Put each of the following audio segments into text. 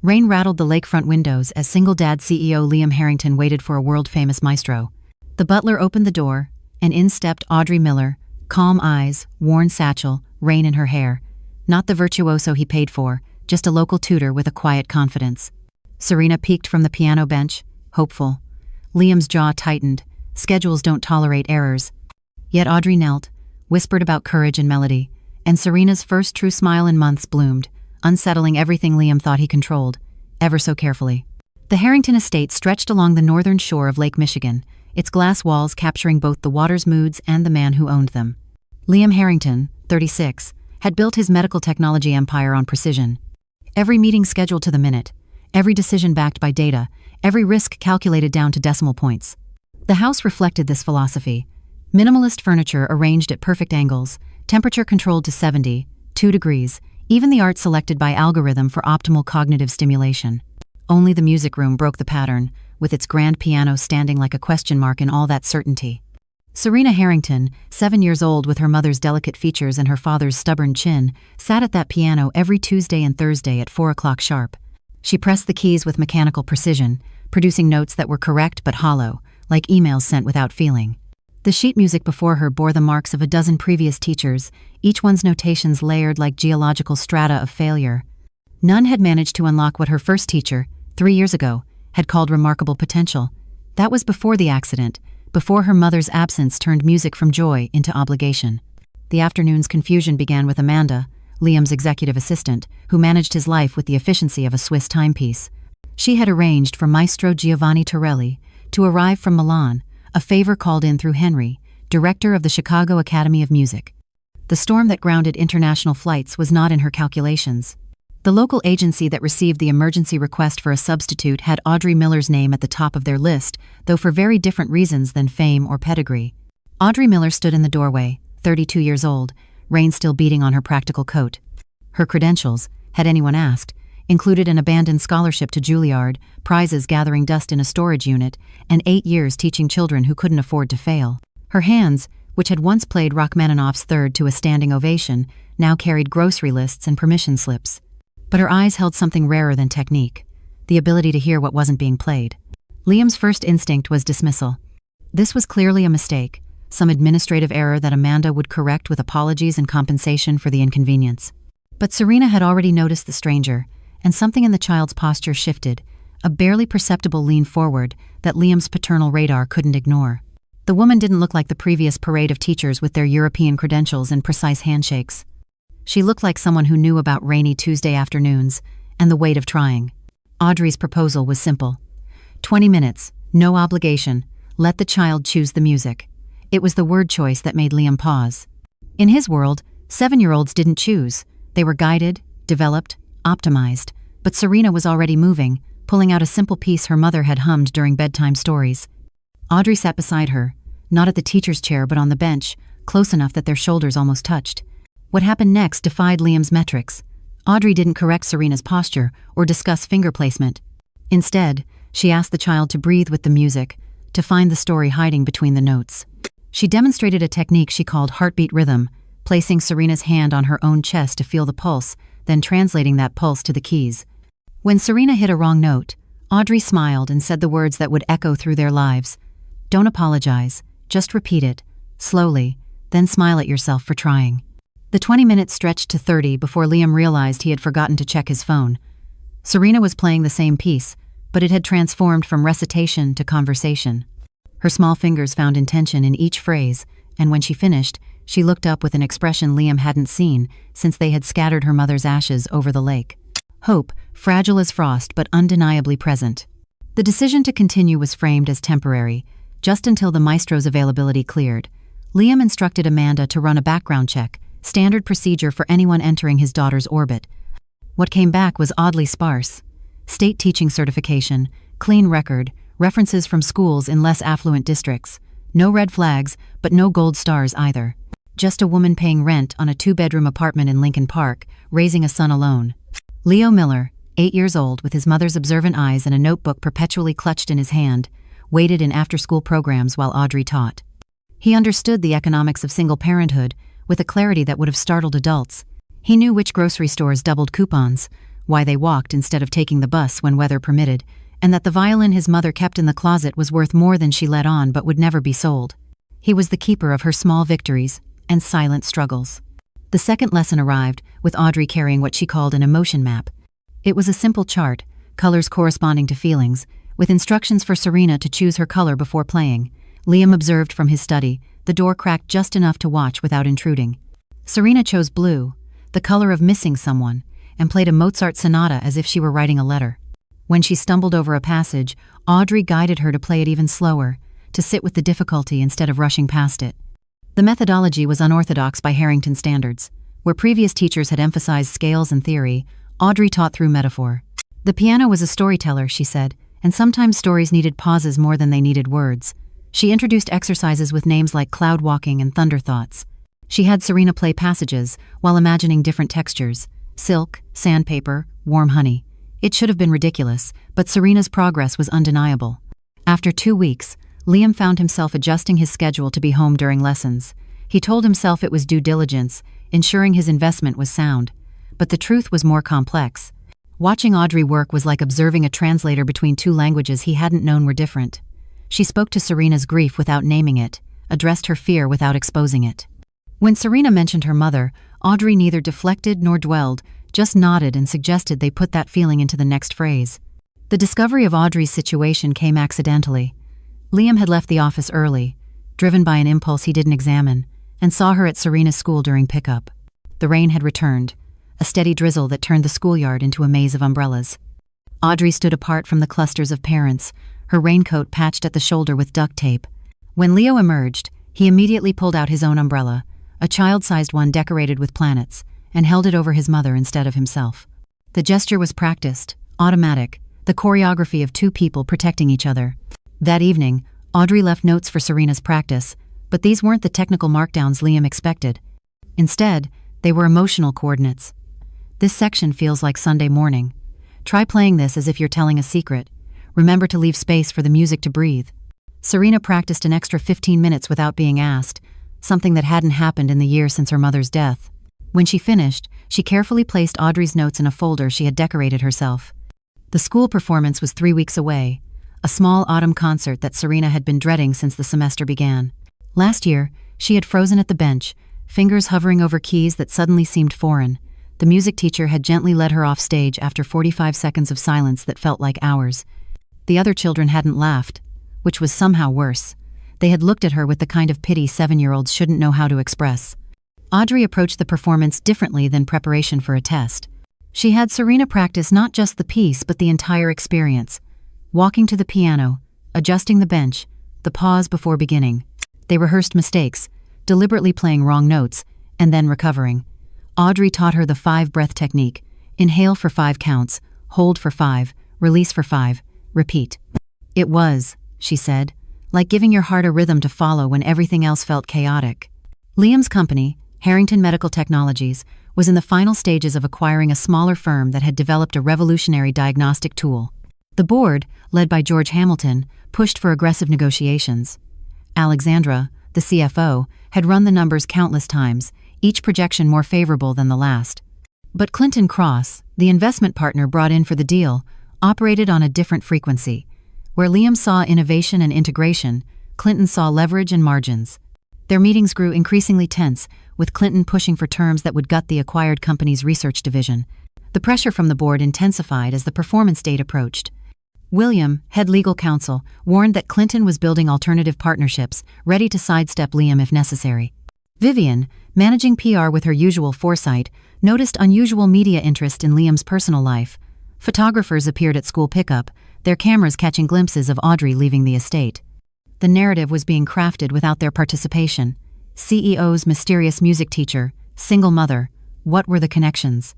Rain rattled the lakefront windows as single-dad CEO Liam Harrington waited for a world-famous maestro. The butler opened the door, and in stepped Audrey Miller, calm eyes, worn satchel, rain in her hair. Not the virtuoso he paid for, just a local tutor with a quiet confidence. Serena peeked from the piano bench, hopeful. Liam's jaw tightened. Schedules don't tolerate errors. Yet Audrey knelt, whispered about courage and melody, and Serena's first true smile in months bloomed, unsettling everything Liam thought he controlled, ever so carefully. The Harrington estate stretched along the northern shore of Lake Michigan, its glass walls capturing both the water's moods and the man who owned them. Liam Harrington, 36, had built his medical technology empire on precision. Every meeting scheduled to the minute, every decision backed by data, every risk calculated down to decimal points. The house reflected this philosophy. Minimalist furniture arranged at perfect angles, temperature controlled to 72 degrees, even the art selected by algorithm for optimal cognitive stimulation. Only the music room broke the pattern, with its grand piano standing like a question mark in all that certainty. Serena Harrington, 7 years old with her mother's delicate features and her father's stubborn chin, sat at that piano every Tuesday and Thursday at 4 o'clock sharp. She pressed the keys with mechanical precision, producing notes that were correct but hollow, like emails sent without feeling. The sheet music before her bore the marks of a dozen previous teachers, each one's notations layered like geological strata of failure. None had managed to unlock what her first teacher, 3 years ago, had called remarkable potential. That was before the accident, before her mother's absence turned music from joy into obligation. The afternoon's confusion began with Amanda, Liam's executive assistant, who managed his life with the efficiency of a Swiss timepiece. She had arranged for Maestro Giovanni Torelli to arrive from Milan, a favor called in through Henry, director of the Chicago Academy of Music. The storm that grounded international flights was not in her calculations. The local agency that received the emergency request for a substitute had Audrey Miller's name at the top of their list, though for very different reasons than fame or pedigree. Audrey Miller stood in the doorway, 32 years old, rain still beating on her practical coat. Her credentials, had anyone asked, included an abandoned scholarship to Juilliard, prizes gathering dust in a storage unit, and 8 years teaching children who couldn't afford to fail. Her hands, which had once played Rachmaninoff's Third to a standing ovation, now carried grocery lists and permission slips. But her eyes held something rarer than technique, the ability to hear what wasn't being played. Liam's first instinct was dismissal. This was clearly a mistake, some administrative error that Amanda would correct with apologies and compensation for the inconvenience. But Serena had already noticed the stranger, and something in the child's posture shifted, a barely perceptible lean forward that Liam's paternal radar couldn't ignore. The woman didn't look like the previous parade of teachers with their European credentials and precise handshakes. She looked like someone who knew about rainy Tuesday afternoons and the weight of trying. Audrey's proposal was simple. 20 minutes, no obligation, let the child choose the music. It was the word choice that made Liam pause. In his world, 7-year-olds didn't choose. They were guided, developed, optimized. But Serena was already moving, pulling out a simple piece her mother had hummed during bedtime stories. Audrey sat beside her, not at the teacher's chair but on the bench, close enough that their shoulders almost touched. What happened next defied Liam's metrics. Audrey didn't correct Serena's posture or discuss finger placement. Instead, she asked the child to breathe with the music, to find the story hiding between the notes. She demonstrated a technique she called heartbeat rhythm, placing Serena's hand on her own chest to feel the pulse, then translating that pulse to the keys. When Serena hit a wrong note, Audrey smiled and said the words that would echo through their lives. Don't apologize, just repeat it, slowly, then smile at yourself for trying. The 20 minutes stretched to 30 before Liam realized he had forgotten to check his phone. Serena was playing the same piece, but it had transformed from recitation to conversation. Her small fingers found intention in each phrase, and when she finished, she looked up with an expression Liam hadn't seen since they had scattered her mother's ashes over the lake. Hope, fragile as frost but undeniably present. The decision to continue was framed as temporary, just until the maestro's availability cleared. Liam instructed Amanda to run a background check, standard procedure for anyone entering his daughter's orbit. What came back was oddly sparse. State teaching certification, clean record, references from schools in less affluent districts. No red flags, but no gold stars either. Just a woman paying rent on a 2-bedroom apartment in Lincoln Park, raising a son alone. Leo Miller, 8 years old with his mother's observant eyes and a notebook perpetually clutched in his hand, waited in after-school programs while Audrey taught. He understood the economics of single parenthood with a clarity that would have startled adults. He knew which grocery stores doubled coupons, why they walked instead of taking the bus when weather permitted, and that the violin his mother kept in the closet was worth more than she let on but would never be sold. He was the keeper of her small victories and silent struggles. The second lesson arrived, with Audrey carrying what she called an emotion map. It was a simple chart, colors corresponding to feelings, with instructions for Serena to choose her color before playing. Liam observed from his study, the door cracked just enough to watch without intruding. Serena chose blue, the color of missing someone, and played a Mozart sonata as if she were writing a letter. When she stumbled over a passage, Audrey guided her to play it even slower, to sit with the difficulty instead of rushing past it. The methodology was unorthodox by Harrington standards. Where previous teachers had emphasized scales and theory, Audrey taught through metaphor. The piano was a storyteller, she said, and sometimes stories needed pauses more than they needed words. She introduced exercises with names like cloud walking and thunder thoughts. She had Serena play passages while imagining different textures: silk, sandpaper, warm honey. It should have been ridiculous, but Serena's progress was undeniable. After 2 weeks, Liam found himself adjusting his schedule to be home during lessons. He told himself it was due diligence, ensuring his investment was sound. But the truth was more complex. Watching Audrey work was like observing a translator between two languages he hadn't known were different. She spoke to Serena's grief without naming it, addressed her fear without exposing it. When Serena mentioned her mother, Audrey neither deflected nor dwelled, just nodded and suggested they put that feeling into the next phrase. The discovery of Audrey's situation came accidentally. Liam had left the office early, driven by an impulse he didn't examine, and saw her at Serena's school during pickup. The rain had returned, a steady drizzle that turned the schoolyard into a maze of umbrellas. Audrey stood apart from the clusters of parents, her raincoat patched at the shoulder with duct tape. When Leo emerged, he immediately pulled out his own umbrella, a child-sized one decorated with planets, and held it over his mother instead of himself. The gesture was practiced, automatic, the choreography of two people protecting each other. That evening, Audrey left notes for Serena's practice, but these weren't the technical markdowns Liam expected. Instead, they were emotional coordinates. This section feels like Sunday morning. Try playing this as if you're telling a secret. Remember to leave space for the music to breathe. Serena practiced an extra 15 minutes without being asked, something that hadn't happened in the year since her mother's death. When she finished, she carefully placed Audrey's notes in a folder she had decorated herself. The school performance was 3 weeks away, a small autumn concert that Serena had been dreading since the semester began. Last year, she had frozen at the bench, fingers hovering over keys that suddenly seemed foreign. The music teacher had gently led her off stage after 45 seconds of silence that felt like hours. The other children hadn't laughed, which was somehow worse. They had looked at her with the kind of pity 7-year-olds shouldn't know how to express. Audrey approached the performance differently than preparation for a test. She had Serena practice not just the piece but the entire experience. Walking to the piano, adjusting the bench, the pause before beginning. They rehearsed mistakes, deliberately playing wrong notes, and then recovering. Audrey taught her the 5-breath technique: inhale for 5 counts, hold for 5, release for 5, repeat. It was, she said, like giving your heart a rhythm to follow when everything else felt chaotic. Liam's company, Harrington Medical Technologies, was in the final stages of acquiring a smaller firm that had developed a revolutionary diagnostic tool. The board, led by George Hamilton, pushed for aggressive negotiations. Alexandra, the CFO, had run the numbers countless times, each projection more favorable than the last. But Clinton Cross, the investment partner brought in for the deal, operated on a different frequency. Where Liam saw innovation and integration, Clinton saw leverage and margins. Their meetings grew increasingly tense, with Clinton pushing for terms that would gut the acquired company's research division. The pressure from the board intensified as the performance date approached. William, head legal counsel, warned that Clinton was building alternative partnerships, ready to sidestep Liam if necessary. Vivian, managing PR with her usual foresight, noticed unusual media interest in Liam's personal life. Photographers appeared at school pickup, their cameras catching glimpses of Audrey leaving the estate. The narrative was being crafted without their participation. CEO's mysterious music teacher, single mother, what were the connections?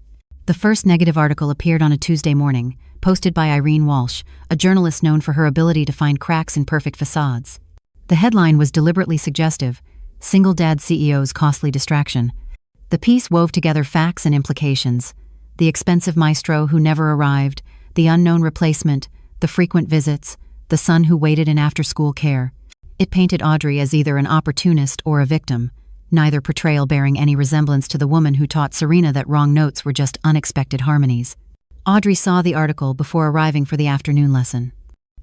The first negative article appeared on a Tuesday morning, posted by Irene Walsh, a journalist known for her ability to find cracks in perfect facades. The headline was deliberately suggestive: Single Dad CEO's Costly Distraction. The piece wove together facts and implications: the expensive maestro who never arrived, the unknown replacement, the frequent visits, the son who waited in after-school care. It painted Audrey as either an opportunist or a victim, neither portrayal bearing any resemblance to the woman who taught Serena that wrong notes were just unexpected harmonies. Audrey saw the article before arriving for the afternoon lesson.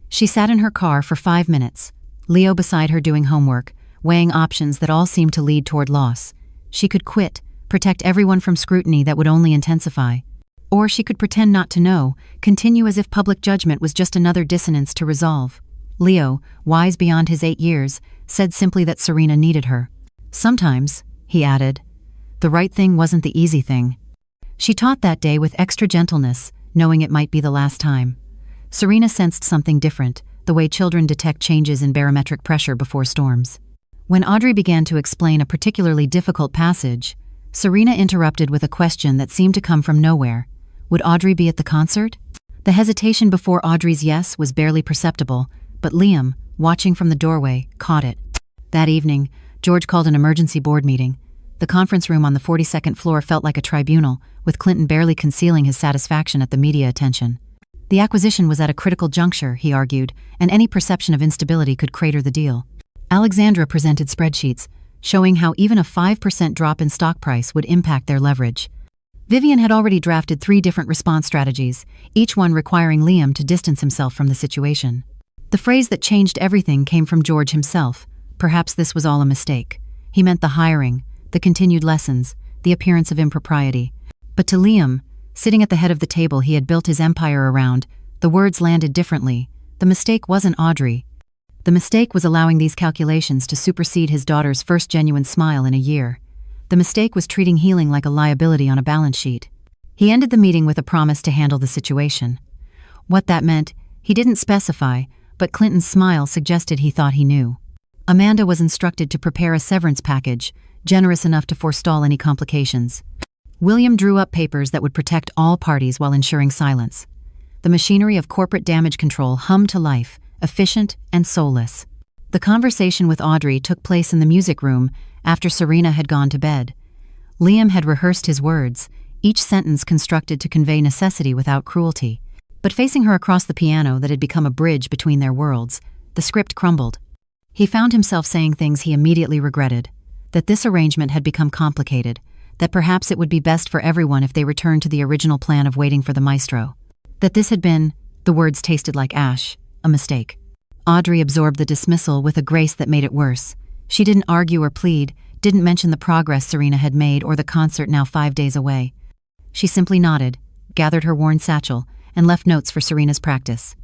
She sat in her car for 5 minutes, Leo beside her doing homework, weighing options that all seemed to lead toward loss. She could quit, protect everyone from scrutiny that would only intensify. Or she could pretend not to know, continue as if public judgment was just another dissonance to resolve. Leo, wise beyond his 8 years, said simply that Serena needed her. Sometimes, he added, the right thing wasn't the easy thing. She taught that day with extra gentleness, knowing it might be the last time. Serena sensed something different, the way children detect changes in barometric pressure before storms. When Audrey began to explain a particularly difficult passage, Serena interrupted with a question that seemed to come from nowhere. Would Audrey be at the concert? The hesitation before Audrey's yes was barely perceptible, but Liam, watching from the doorway, caught it. That evening, George called an emergency board meeting. The conference room on the 42nd floor felt like a tribunal, with Clinton barely concealing his satisfaction at the media attention. The acquisition was at a critical juncture, he argued, and any perception of instability could crater the deal. Alexandra presented spreadsheets, showing how even a 5% drop in stock price would impact their leverage. Vivian had already drafted 3 different response strategies, each one requiring Liam to distance himself from the situation. The phrase that changed everything came from George himself. Perhaps this was all a mistake. He meant the hiring, the continued lessons, the appearance of impropriety. But to Liam, sitting at the head of the table he had built his empire around, the words landed differently. The mistake wasn't Audrey. The mistake was allowing these calculations to supersede his daughter's first genuine smile in a year. The mistake was treating healing like a liability on a balance sheet. He ended the meeting with a promise to handle the situation. What that meant, he didn't specify, but Clinton's smile suggested he thought he knew. Amanda was instructed to prepare a severance package, generous enough to forestall any complications. William drew up papers that would protect all parties while ensuring silence. The machinery of corporate damage control hummed to life, efficient and soulless. The conversation with Audrey took place in the music room after Serena had gone to bed. Liam had rehearsed his words, each sentence constructed to convey necessity without cruelty. But facing her across the piano that had become a bridge between their worlds, the script crumbled. He found himself saying things he immediately regretted, that this arrangement had become complicated, that perhaps it would be best for everyone if they returned to the original plan of waiting for the maestro. That this had been, the words tasted like ash, a mistake. Audrey absorbed the dismissal with a grace that made it worse. She didn't argue or plead, didn't mention the progress Serena had made or the concert now 5 days away. She simply nodded, gathered her worn satchel, and left notes for Serena's practice.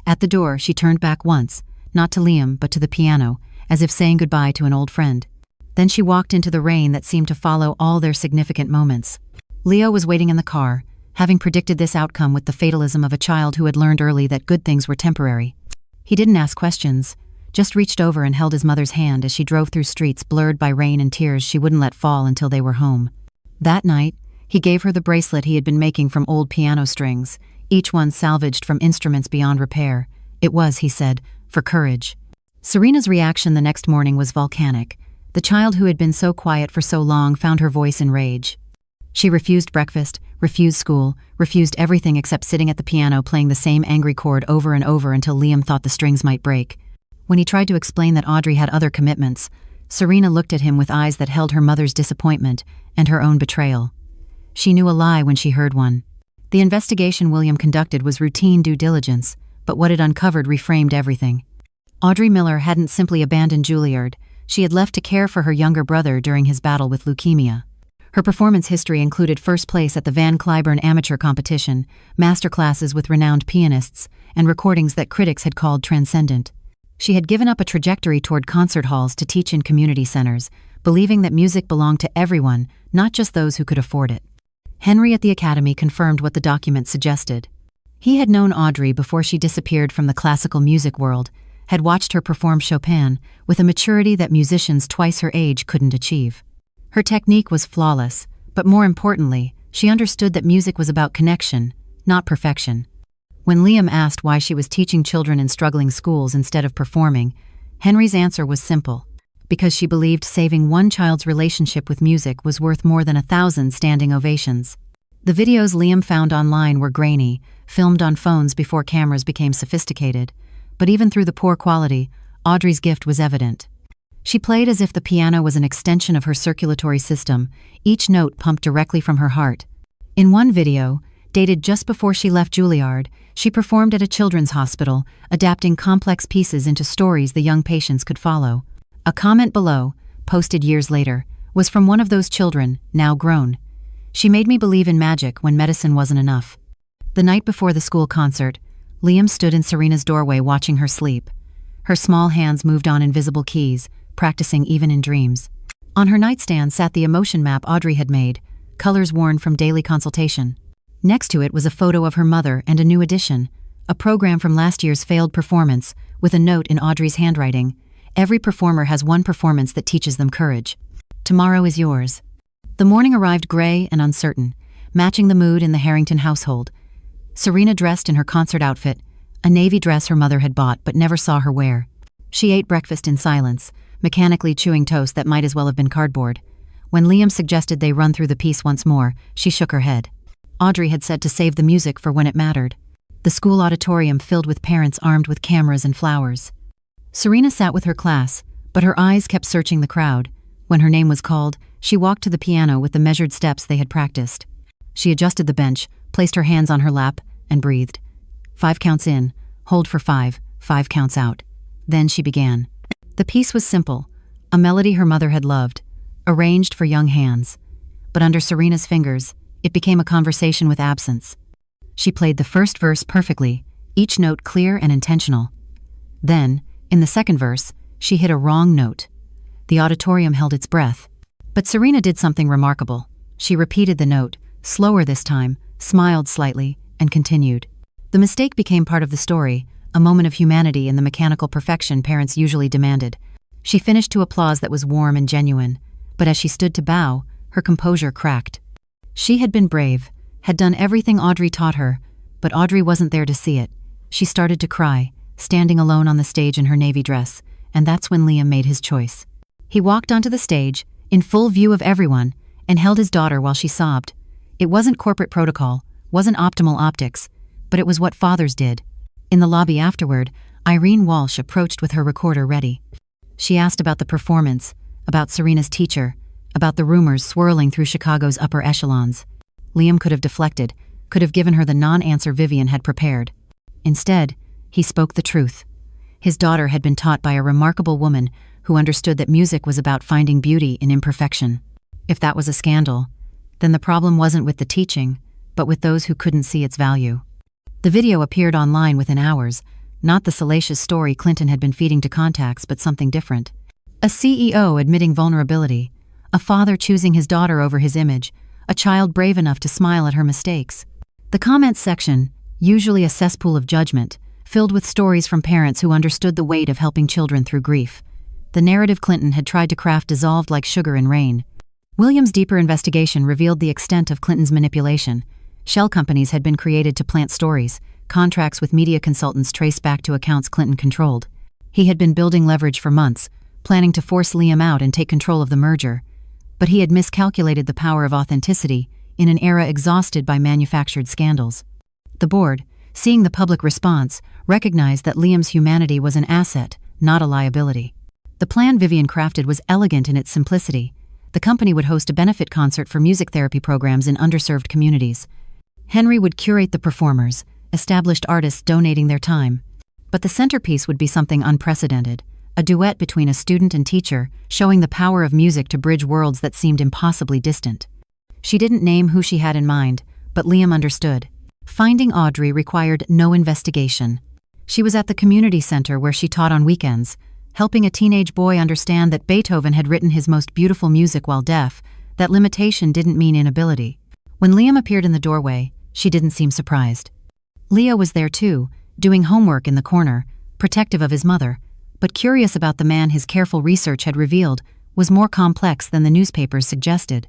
At the door, she turned back once, not to Liam but to the piano, as if saying goodbye to an old friend. Then she walked into the rain that seemed to follow all their significant moments. Leo was waiting in the car, having predicted this outcome with the fatalism of a child who had learned early that good things were temporary. He didn't ask questions, just reached over and held his mother's hand as she drove through streets blurred by rain and tears she wouldn't let fall until they were home. That night, he gave her the bracelet he had been making from old piano strings, each one salvaged from instruments beyond repair. It was, he said, for courage. Serena's reaction the next morning was volcanic. The child who had been so quiet for so long found her voice in rage. She refused breakfast, refused school, refused everything except sitting at the piano playing the same angry chord over and over until Liam thought the strings might break. When he tried to explain that Audrey had other commitments, Serena looked at him with eyes that held her mother's disappointment and her own betrayal. She knew a lie when she heard one. The investigation William conducted was routine due diligence, but what it uncovered reframed everything. Audrey Miller hadn't simply abandoned Juilliard, she had left to care for her younger brother during his battle with leukemia. Her performance history included first place at the Van Cliburn Amateur Competition, masterclasses with renowned pianists, and recordings that critics had called transcendent. She had given up a trajectory toward concert halls to teach in community centers, believing that music belonged to everyone, not just those who could afford it. Henry at the Academy confirmed what the document suggested. He had known Audrey before she disappeared from the classical music world, had watched her perform Chopin with a maturity that musicians twice her age couldn't achieve. Her technique was flawless, but more importantly, she understood that music was about connection, not perfection. When Liam asked why she was teaching children in struggling schools instead of performing, Henry's answer was simple: because she believed saving one child's relationship with music was worth more than 1,000 standing ovations. The videos Liam found online were grainy, filmed on phones before cameras became sophisticated, but even through the poor quality, Audrey's gift was evident. She played as if the piano was an extension of her circulatory system, each note pumped directly from her heart. In one video, Dated just before she left Juilliard, she performed at a children's hospital, adapting complex pieces into stories the young patients could follow. A comment below, posted years later, was from one of those children, now grown. She made me believe in magic when medicine wasn't enough. The night before the school concert, Liam stood in Serena's doorway watching her sleep. Her small hands moved on invisible keys, practicing even in dreams. On her nightstand sat the emotion map Audrey had made, colors worn from daily consultation. Next to it was a photo of her mother and a new edition, a program from last year's failed performance, with a note in Audrey's handwriting. Every performer has one performance that teaches them courage. Tomorrow is yours. The morning arrived gray and uncertain, matching the mood in the Harrington household. Serena dressed in her concert outfit, a navy dress her mother had bought but never saw her wear. She ate breakfast in silence, mechanically chewing toast that might as well have been cardboard. When Liam suggested they run through the piece once more, she shook her head. Audrey had said to save the music for when it mattered. The school auditorium filled with parents armed with cameras and flowers. Serena sat with her class, but her eyes kept searching the crowd. When her name was called, she walked to the piano with the measured steps they had practiced. She adjusted the bench, placed her hands on her lap, and breathed. 5 counts in, hold for 5, 5 counts out. Then she began. The piece was simple, a melody her mother had loved, arranged for young hands. But under Serena's fingers, it became a conversation with absence. She played the first verse perfectly, each note clear and intentional. Then, in the second verse, she hit a wrong note. The auditorium held its breath. But Serena did something remarkable. She repeated the note, slower this time, smiled slightly, and continued. The mistake became part of the story, a moment of humanity in the mechanical perfection parents usually demanded. She finished to applause that was warm and genuine, but as she stood to bow, her composure cracked. She had been brave, had done everything Audrey taught her, but Audrey wasn't there to see it. She started to cry, standing alone on the stage in her navy dress, and that's when Liam made his choice. He walked onto the stage, in full view of everyone, and held his daughter while she sobbed. It wasn't corporate protocol, wasn't optimal optics, but it was what fathers did. In the lobby afterward, Irene Walsh approached with her recorder ready. She asked about the performance, about Serena's teacher, about the rumors swirling through Chicago's upper echelons. Liam could have deflected, could have given her the non-answer Vivian had prepared. Instead, he spoke the truth. His daughter had been taught by a remarkable woman who understood that music was about finding beauty in imperfection. If that was a scandal, then the problem wasn't with the teaching, but with those who couldn't see its value. The video appeared online within hours, not the salacious story Clinton had been feeding to contacts, but something different. A CEO admitting vulnerability, a father choosing his daughter over his image, a child brave enough to smile at her mistakes. The comments section, usually a cesspool of judgment, filled with stories from parents who understood the weight of helping children through grief. The narrative Clinton had tried to craft dissolved like sugar in rain. William's deeper investigation revealed the extent of Clinton's manipulation. Shell companies had been created to plant stories, contracts with media consultants traced back to accounts Clinton controlled. He had been building leverage for months, planning to force Liam out and take control of the merger. But he had miscalculated the power of authenticity in an era exhausted by manufactured scandals. The board, seeing the public response, recognized that Liam's humanity was an asset, not a liability. The plan Vivian crafted was elegant in its simplicity. The company would host a benefit concert for music therapy programs in underserved communities. Henry would curate the performers, established artists donating their time. But the centerpiece would be something unprecedented, a duet between a student and teacher, showing the power of music to bridge worlds that seemed impossibly distant. She didn't name who she had in mind, but Liam understood. Finding Audrey required no investigation. She was at the community center where she taught on weekends, helping a teenage boy understand that Beethoven had written his most beautiful music while deaf, that limitation didn't mean inability. When Liam appeared in the doorway, she didn't seem surprised. Leo was there too, doing homework in the corner, protective of his mother, but curious about the man his careful research had revealed was more complex than the newspapers suggested.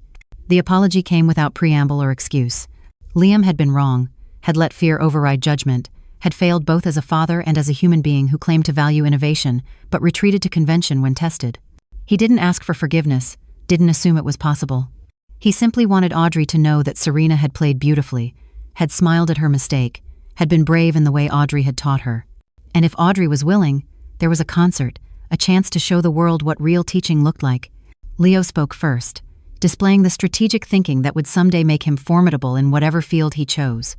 The apology came without preamble or excuse. Liam had been wrong, had let fear override judgment, had failed both as a father and as a human being who claimed to value innovation, but retreated to convention when tested. He didn't ask for forgiveness, didn't assume it was possible. He simply wanted Audrey to know that Serena had played beautifully, had smiled at her mistake, had been brave in the way Audrey had taught her. And if Audrey was willing, there was a concert, a chance to show the world what real teaching looked like. Leo spoke first, displaying the strategic thinking that would someday make him formidable in whatever field he chose.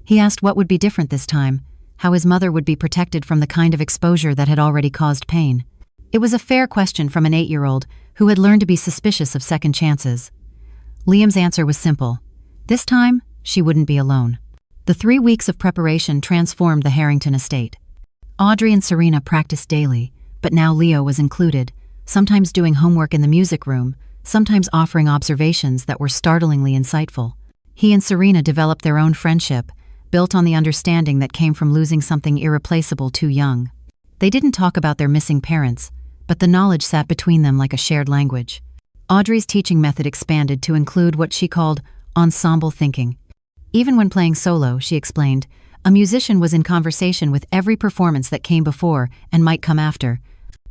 He asked what would be different this time, how his mother would be protected from the kind of exposure that had already caused pain. It was a fair question from an 8-year-old who had learned to be suspicious of second chances. Liam's answer was simple. This time, she wouldn't be alone. The 3 weeks of preparation transformed the Harrington estate. Audrey and Serena practiced daily, but now Leo was included, sometimes doing homework in the music room, sometimes offering observations that were startlingly insightful. He and Serena developed their own friendship, built on the understanding that came from losing something irreplaceable too young. They didn't talk about their missing parents, but the knowledge sat between them like a shared language. Audrey's teaching method expanded to include what she called ensemble thinking. Even when playing solo, she explained, a musician was in conversation with every performance that came before and might come after.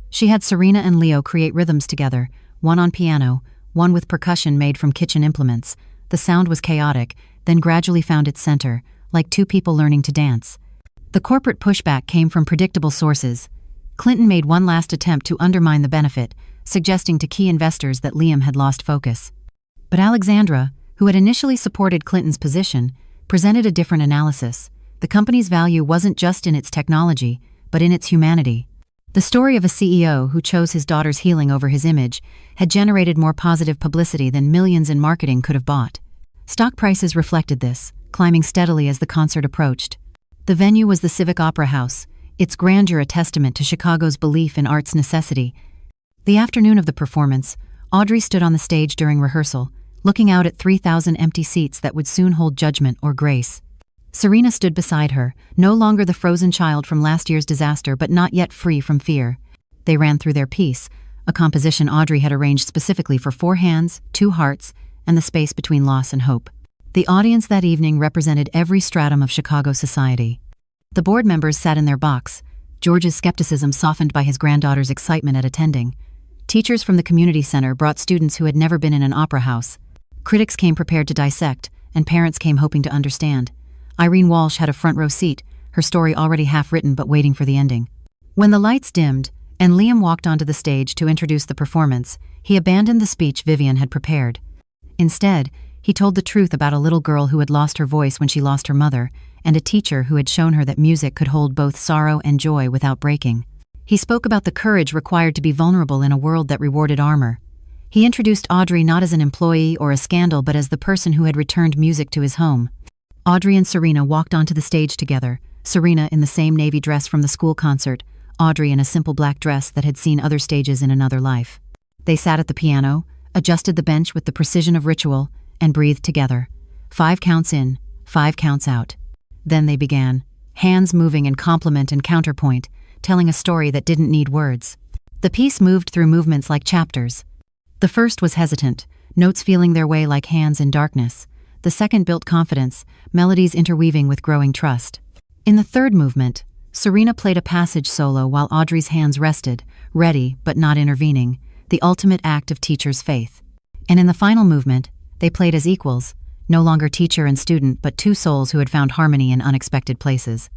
She had Serena and Leo create rhythms together, one on piano, one with percussion made from kitchen implements. The sound was chaotic, then gradually found its center, like two people learning to dance. The corporate pushback came from predictable sources. Clinton made one last attempt to undermine the benefit, suggesting to key investors that Liam had lost focus. But Alexandra, who had initially supported Clinton's position, presented a different analysis. The company's value wasn't just in its technology, but in its humanity. The story of a CEO who chose his daughter's healing over his image had generated more positive publicity than millions in marketing could have bought. Stock prices reflected this, climbing steadily as the concert approached. The venue was the Civic Opera House, its grandeur a testament to Chicago's belief in art's necessity. The afternoon of the performance, Audrey stood on the stage during rehearsal, looking out at 3,000 empty seats that would soon hold judgment or grace. Serena stood beside her, no longer the frozen child from last year's disaster but not yet free from fear. They ran through their piece, a composition Audrey had arranged specifically for 4 hands, 2 hearts, and the space between loss and hope. The audience that evening represented every stratum of Chicago society. The board members sat in their box, George's skepticism softened by his granddaughter's excitement at attending. Teachers from the community center brought students who had never been in an opera house. Critics came prepared to dissect, and parents came hoping to understand. Irene Walsh had a front-row seat, her story already half-written but waiting for the ending. When the lights dimmed, and Liam walked onto the stage to introduce the performance, he abandoned the speech Vivian had prepared. Instead, he told the truth about a little girl who had lost her voice when she lost her mother, and a teacher who had shown her that music could hold both sorrow and joy without breaking. He spoke about the courage required to be vulnerable in a world that rewarded armor. He introduced Audrey not as an employee or a scandal but as the person who had returned music to his home. Audrey and Serena walked onto the stage together, Serena in the same navy dress from the school concert, Audrey in a simple black dress that had seen other stages in another life. They sat at the piano, adjusted the bench with the precision of ritual, and breathed together. 5 counts in, 5 counts out. Then they began, hands moving in complement and counterpoint, telling a story that didn't need words. The piece moved through movements like chapters. The first was hesitant, notes feeling their way like hands in darkness. The second built confidence, melodies interweaving with growing trust. In the third movement, Serena played a passage solo while Audrey's hands rested, ready but not intervening, the ultimate act of teacher's faith. And in the final movement, they played as equals, no longer teacher and student but 2 souls who had found harmony in unexpected places.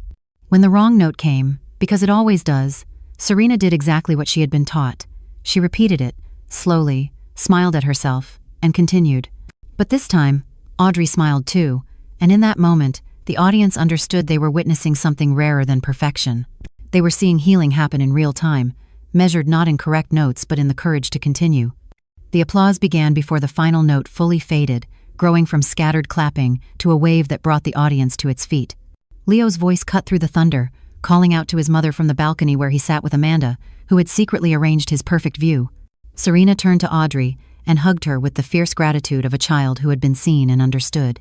When the wrong note came, because it always does, Serena did exactly what she had been taught. She repeated it, slowly, smiled at herself, and continued. But this time, Audrey smiled too, and in that moment, the audience understood they were witnessing something rarer than perfection. They were seeing healing happen in real time, measured not in correct notes but in the courage to continue. The applause began before the final note fully faded, growing from scattered clapping to a wave that brought the audience to its feet. Leo's voice cut through the thunder, calling out to his mother from the balcony where he sat with Amanda, who had secretly arranged his perfect view. Serena turned to Audrey and hugged her with the fierce gratitude of a child who had been seen and understood.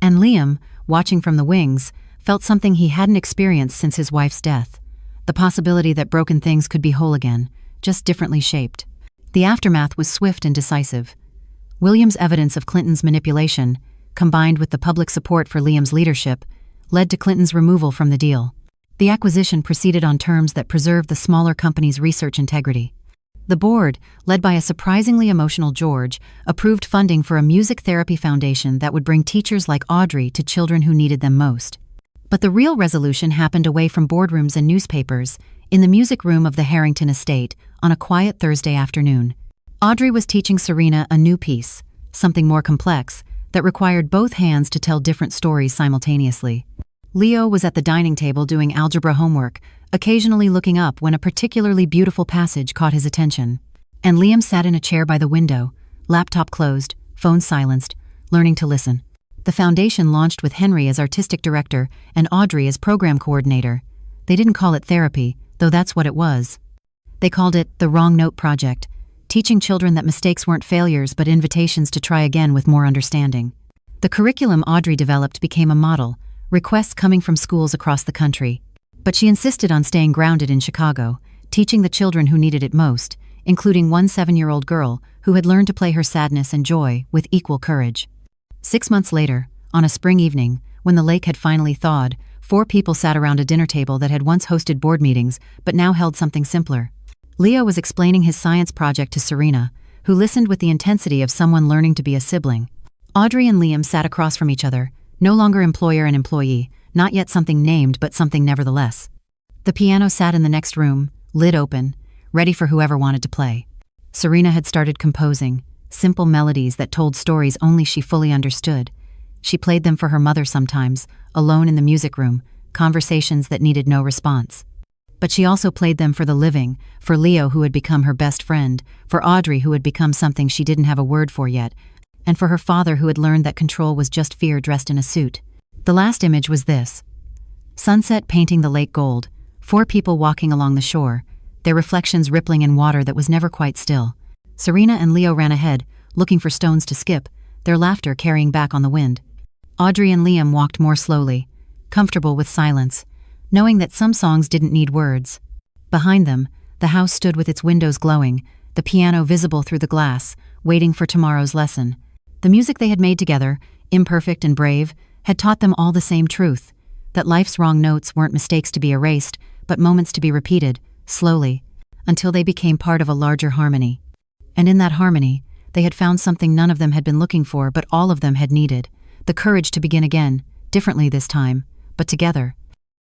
And Liam, watching from the wings, felt something he hadn't experienced since his wife's death. The possibility that broken things could be whole again, just differently shaped. The aftermath was swift and decisive. William's evidence of Clinton's manipulation, combined with the public support for Liam's leadership, led to Clinton's removal from the deal. The acquisition proceeded on terms that preserved the smaller company's research integrity. The board, led by a surprisingly emotional George, approved funding for a music therapy foundation that would bring teachers like Audrey to children who needed them most. But the real resolution happened away from boardrooms and newspapers, in the music room of the Harrington estate, on a quiet Thursday afternoon. Audrey was teaching Serena a new piece, something more complex, that required both hands to tell different stories simultaneously. Leo was at the dining table doing algebra homework, occasionally looking up when a particularly beautiful passage caught his attention. And Liam sat in a chair by the window, laptop closed, phone silenced, learning to listen. The foundation launched with Henry as artistic director and Audrey as program coordinator. They didn't call it therapy, though that's what it was. They called it the Wrong Note Project, teaching children that mistakes weren't failures but invitations to try again with more understanding. The curriculum Audrey developed became a model, requests coming from schools across the country. But she insisted on staying grounded in Chicago, teaching the children who needed it most, including one 7-year-old girl who had learned to play her sadness and joy with equal courage. 6 months later, on a spring evening, when the lake had finally thawed, 4 people sat around a dinner table that had once hosted board meetings but now held something simpler. Leo was explaining his science project to Serena, who listened with the intensity of someone learning to be a sibling. Audrey and Liam sat across from each other, no longer employer and employee, not yet something named but something nevertheless. The piano sat in the next room, lid open, ready for whoever wanted to play. Serena had started composing, simple melodies that told stories only she fully understood. She played them for her mother sometimes, alone in the music room, conversations that needed no response. But she also played them for the living, for Leo who had become her best friend, for Audrey who had become something she didn't have a word for yet, and for her father who had learned that control was just fear dressed in a suit. The last image was this. Sunset painting the lake gold, 4 people walking along the shore, their reflections rippling in water that was never quite still. Serena and Leo ran ahead, looking for stones to skip, their laughter carrying back on the wind. Audrey and Liam walked more slowly, comfortable with silence, knowing that some songs didn't need words. Behind them, the house stood with its windows glowing, the piano visible through the glass, waiting for tomorrow's lesson. The music they had made together, imperfect and brave, had taught them all the same truth, that life's wrong notes weren't mistakes to be erased, but moments to be repeated, slowly, until they became part of a larger harmony. And in that harmony, they had found something none of them had been looking for but all of them had needed, the courage to begin again, differently this time, but together.